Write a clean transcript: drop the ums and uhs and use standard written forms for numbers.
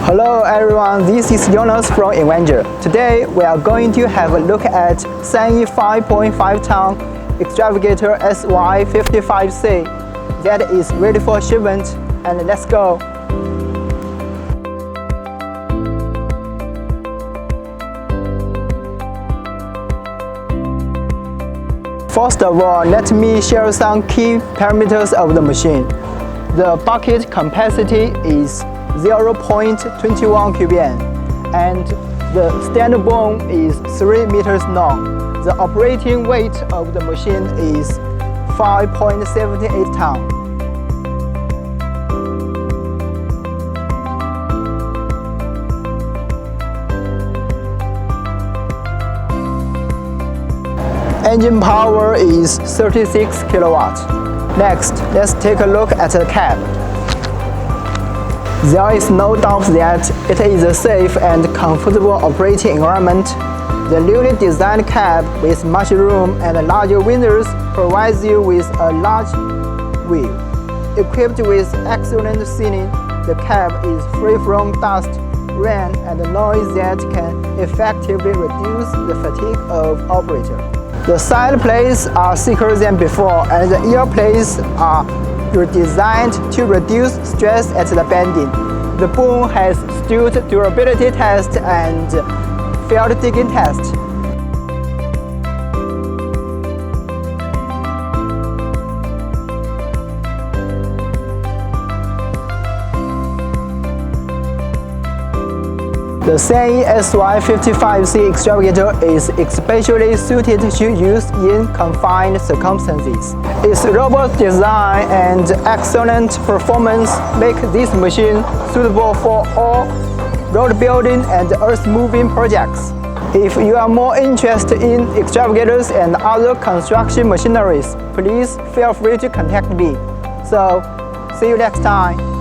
Hello everyone, this is Jonas from Evangel. Today we are going to have a look at SANY 5.5 ton Excavator SY55C that is ready for shipment, and let's go. First of all, let me share some key parameters of the machine. The bucket capacity is 0.21 cubic, and the stand boom is 3 meters long. The operating weight of the machine is 5.78 tons. Engine power is 36 kilowatts. Next, let's take a look at the cab. There is no doubt that it is a safe and comfortable operating environment. The newly designed cab with much room and larger windows provides you with a large view. Equipped with excellent seating, the cab is free from dust, rain, and noise that can effectively reduce the fatigue of operator. The side plates are thicker than before, and the ear plates are redesigned to reduce stress at the bending. The boom has stood durability test and field digging test. The SANY SY55C Excavator is especially suited to use in confined circumstances. Its robust design and excellent performance make this machine suitable for all road building and earth moving projects. If you are more interested in excavators and other construction machineries, please feel free to contact me. So, see you next time.